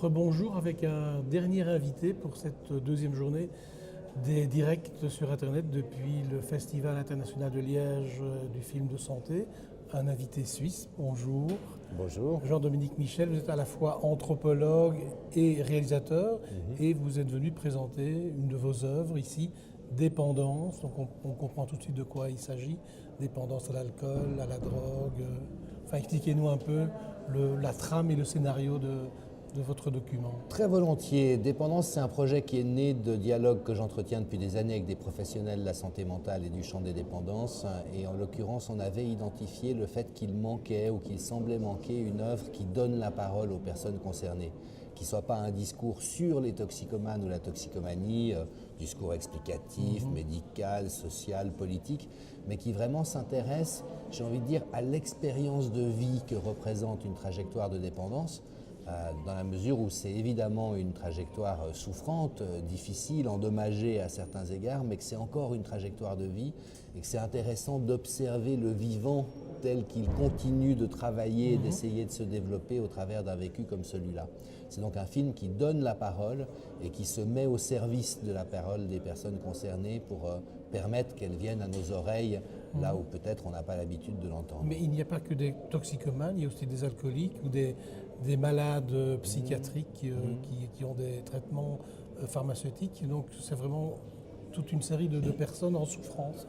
notre bonjour avec un dernier invité pour cette deuxième journée des directs sur Internet depuis le Festival international de Liège du film de santé. Un invité suisse, bonjour. Bonjour. Jean-Dominique Michel, vous êtes à la fois anthropologue et réalisateur et vous êtes venu présenter une de vos œuvres ici, Dépendance. Donc on comprend tout de suite de quoi il s'agit. Dépendance à l'alcool, à la drogue. Enfin, expliquez-nous un peu la trame et le scénario de votre document. Très volontiers. Dépendance, c'est un projet qui est né de dialogues que j'entretiens depuis des années avec des professionnels de la santé mentale et du champ des dépendances. Et en l'occurrence, on avait identifié le fait qu'il manquait ou qu'il semblait manquer une œuvre qui donne la parole aux personnes concernées, qui ne soit pas un discours sur les toxicomanes ou la toxicomanie, discours explicatif, médical, social, politique, mais qui vraiment s'intéresse, j'ai envie de dire, à l'expérience de vie que représente une trajectoire de dépendance, dans la mesure où c'est évidemment une trajectoire souffrante, difficile, endommagée à certains égards, mais que c'est encore une trajectoire de vie et que c'est intéressant d'observer le vivant tel qu'il continue de travailler et d'essayer de se développer au travers d'un vécu comme celui-là. C'est donc un film qui donne la parole et qui se met au service de la parole des personnes concernées pour permettre qu'elles viennent à nos oreilles là où peut-être on n'a pas l'habitude de l'entendre. Mais il n'y a pas que des toxicomanes, il y a aussi des alcooliques ou des malades psychiatriques qui ont des traitements pharmaceutiques. Donc c'est vraiment toute une série de personnes en souffrance.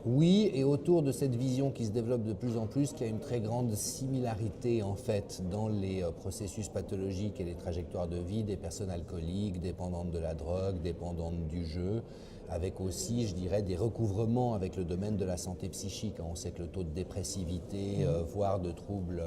Oui, et autour de cette vision qui se développe de plus en plus, qu'il y a une très grande similarité en fait dans les processus pathologiques et les trajectoires de vie des personnes alcooliques, dépendantes de la drogue, dépendantes du jeu, avec aussi, je dirais, des recouvrements avec le domaine de la santé psychique. On sait que le taux de dépressivité, voire de troubles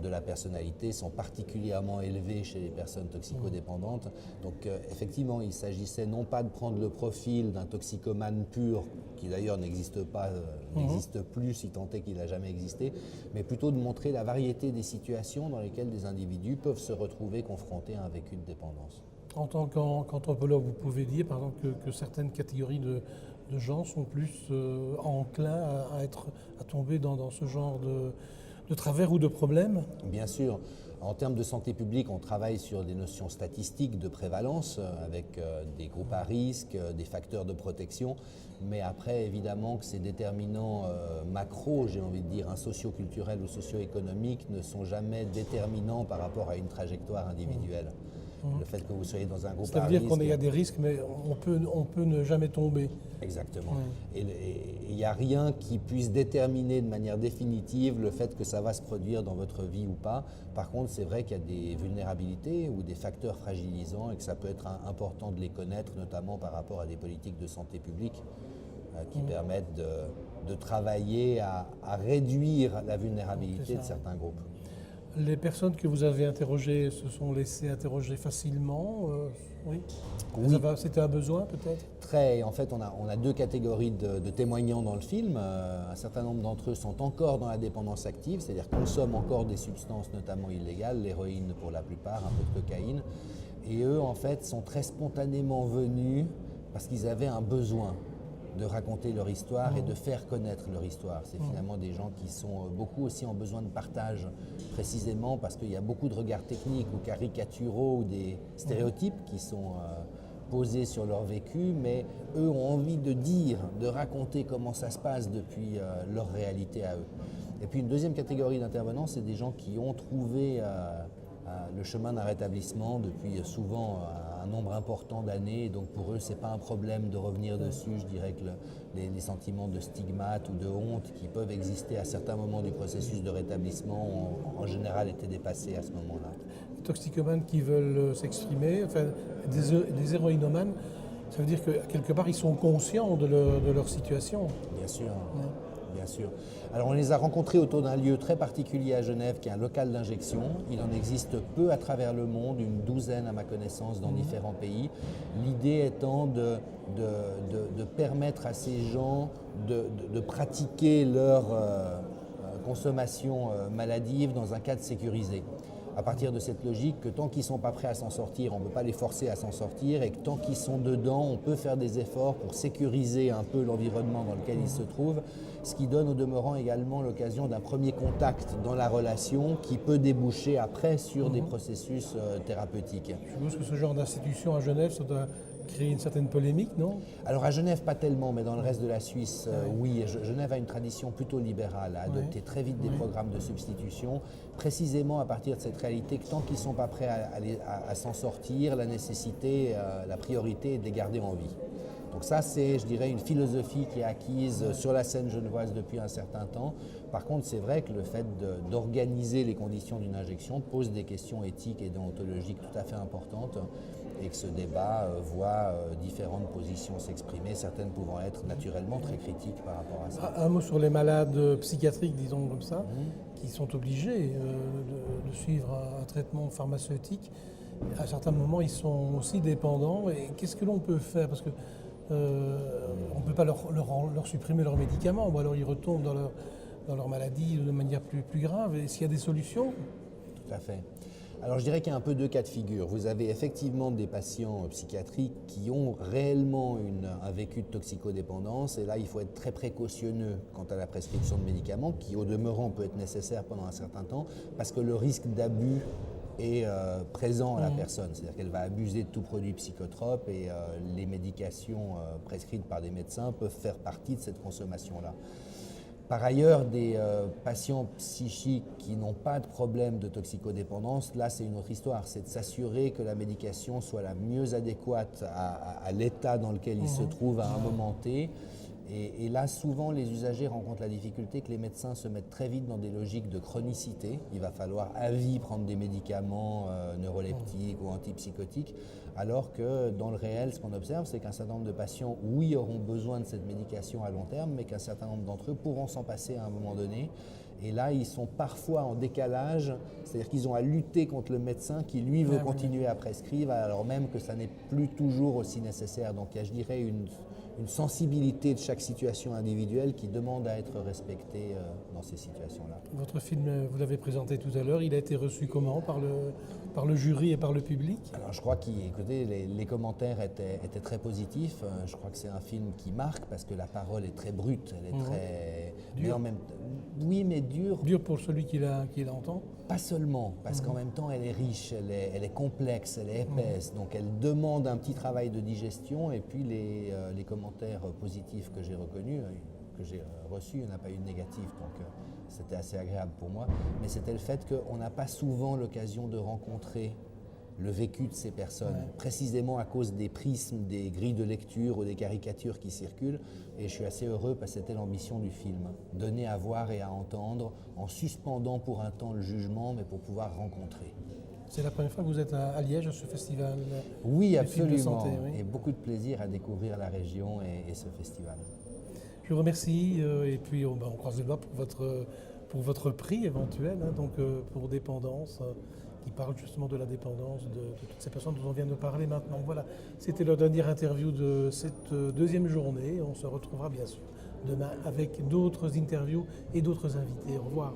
de la personnalité sont particulièrement élevés chez les personnes toxicodépendantes. Donc effectivement, il s'agissait non pas de prendre le profil d'un toxicomane pur, qui d'ailleurs n'existe pas, n'existe plus si tant est qu'il n'a jamais existé, mais plutôt de montrer la variété des situations dans lesquelles des individus peuvent se retrouver confrontés à un vécu de dépendance. En tant qu'anthropologue, vous pouvez dire par exemple que certaines catégories de gens sont plus enclins à tomber dans ce genre de travers ou de problèmes? Bien sûr. En termes de santé publique, on travaille sur des notions statistiques de prévalence avec des groupes à risque, des facteurs de protection. Mais après, évidemment, que ces déterminants macro, j'ai envie de dire, socio-culturels ou socio-économiques, ne sont jamais déterminants par rapport à une trajectoire individuelle. Le fait que vous soyez dans un groupe à risque... Ça veut dire qu'il y a des risques, mais on peut ne jamais tomber. Exactement. Et il n'y a rien qui puisse déterminer de manière définitive le fait que ça va se produire dans votre vie ou pas. Par contre, c'est vrai qu'il y a des vulnérabilités ou des facteurs fragilisants et que ça peut être important de les connaître, notamment par rapport à des politiques de santé publique qui permettent de travailler à réduire la vulnérabilité de certains groupes. Les personnes que vous avez interrogées se sont laissées interroger facilement. Oui. C'était un besoin peut-être? Très. En fait, on a deux catégories de témoignants dans le film. Un certain nombre d'entre eux sont encore dans la dépendance active, c'est-à-dire consomment encore des substances notamment illégales, l'héroïne pour la plupart, un peu de cocaïne. Et eux, en fait, sont très spontanément venus parce qu'ils avaient un besoin de raconter leur histoire et de faire connaître leur histoire. C'est finalement des gens qui sont beaucoup aussi en besoin de partage, précisément parce qu'il y a beaucoup de regards techniques ou caricaturaux ou des stéréotypes qui sont posés sur leur vécu, mais eux ont envie de dire, de raconter comment ça se passe depuis leur réalité à eux. Et puis une deuxième catégorie d'intervenants, c'est des gens qui ont trouvé le chemin d'un rétablissement depuis souvent un nombre important d'années. Donc pour eux, ce n'est pas un problème de revenir dessus. Je dirais que les sentiments de stigmate ou de honte qui peuvent exister à certains moments du processus de rétablissement ont en général été dépassés à ce moment-là. Les toxicomanes qui veulent s'exprimer, enfin, des héroïnomanes, ça veut dire que quelque part ils sont conscients de leur situation. Bien sûr. Bien sûr. Alors on les a rencontrés autour d'un lieu très particulier à Genève qui est un local d'injection. Il en existe peu à travers le monde, une douzaine à ma connaissance dans différents pays. L'idée étant de permettre à ces gens de pratiquer leur consommation maladive dans un cadre sécurisé. à partir de cette logique que tant qu'ils ne sont pas prêts à s'en sortir, on ne peut pas les forcer à s'en sortir, et que tant qu'ils sont dedans, on peut faire des efforts pour sécuriser un peu l'environnement dans lequel ils se trouvent, ce qui donne au demeurant également l'occasion d'un premier contact dans la relation qui peut déboucher après sur des processus thérapeutiques. Je suppose que ce genre d'institution à Genève, ça doit créer une certaine polémique, non? Alors à Genève, pas tellement, mais dans le reste de la Suisse, oui. Genève a une tradition plutôt libérale, a adopté très vite des programmes de substitution, précisément à partir de cette réalité que tant qu'ils ne sont pas prêts à s'en sortir, la nécessité, la priorité est de les garder en vie. Donc ça, c'est, je dirais, une philosophie qui est acquise sur la scène genevoise depuis un certain temps. Par contre, c'est vrai que le fait d'organiser les conditions d'une injection pose des questions éthiques et déontologiques tout à fait importantes, et que ce débat voit différentes positions s'exprimer, certaines pouvant être naturellement très critiques par rapport à ça. Un mot sur les malades psychiatriques, disons comme ça, qui sont obligés de suivre un traitement pharmaceutique. À certains moments, ils sont aussi dépendants. Et qu'est-ce que l'on peut faire? Parce que on ne peut pas leur supprimer leurs médicaments, ou alors ils retombent dans leur maladie de manière plus grave. Est-ce qu'il y a des solutions? Tout à fait. Alors je dirais qu'il y a un peu deux cas de figure. Vous avez effectivement des patients psychiatriques qui ont réellement un vécu de toxicodépendance, et là il faut être très précautionneux quant à la prescription de médicaments, qui au demeurant peut être nécessaire pendant un certain temps, parce que le risque d'abus est présent à la personne, c'est-à-dire qu'elle va abuser de tout produit psychotrope, et les médications prescrites par des médecins peuvent faire partie de cette consommation-là. Par ailleurs, des patients psychiques qui n'ont pas de problème de toxicodépendance, là c'est une autre histoire, c'est de s'assurer que la médication soit la mieux adéquate à l'état dans lequel ils se trouvent à un moment T. Et là, souvent, les usagers rencontrent la difficulté que les médecins se mettent très vite dans des logiques de chronicité. Il va falloir à vie prendre des médicaments neuroleptiques ou antipsychotiques, alors que dans le réel, ce qu'on observe, c'est qu'un certain nombre de patients, oui, auront besoin de cette médication à long terme, mais qu'un certain nombre d'entre eux pourront s'en passer à un moment donné. Et là, ils sont parfois en décalage, c'est-à-dire qu'ils ont à lutter contre le médecin qui, lui, veut continuer à prescrire, alors même que ça n'est plus toujours aussi nécessaire. Donc il y a, je dirais, une sensibilité de chaque situation individuelle qui demande à être respectée dans ces situations-là. Votre film, vous l'avez présenté tout à l'heure, il a été reçu comment par le jury et par le public? Alors je crois que les commentaires étaient très positifs. Je crois que c'est un film qui marque parce que la parole est très brute, elle est très dure. Mais en même oui, mais dure. Dur pour celui qui l'entend? Pas seulement, parce qu'en même temps elle est riche, elle est complexe, elle est épaisse, donc elle demande un petit travail de digestion. Et puis les commentaires positifs que j'ai reconnus, que j'ai reçus, il n'y en a pas eu de négatif, donc c'était assez agréable pour moi. Mais c'était le fait qu'on n'a pas souvent l'occasion de rencontrer le vécu de ces personnes, précisément à cause des prismes, des grilles de lecture ou des caricatures qui circulent. Et je suis assez heureux parce que c'était l'ambition du film, donner à voir et à entendre en suspendant pour un temps le jugement, mais pour pouvoir rencontrer. C'est la première fois que vous êtes à Liège, à ce festival? Oui, absolument, de santé, oui. Et beaucoup de plaisir à découvrir la région et ce festival. Je vous remercie, et puis on croise les doigts pour votre prix éventuel, donc pour Dépendance, qui parle justement de la dépendance de toutes ces personnes dont on vient de parler maintenant. Voilà, c'était la dernière interview de cette deuxième journée. On se retrouvera bien sûr demain avec d'autres interviews et d'autres invités. Au revoir.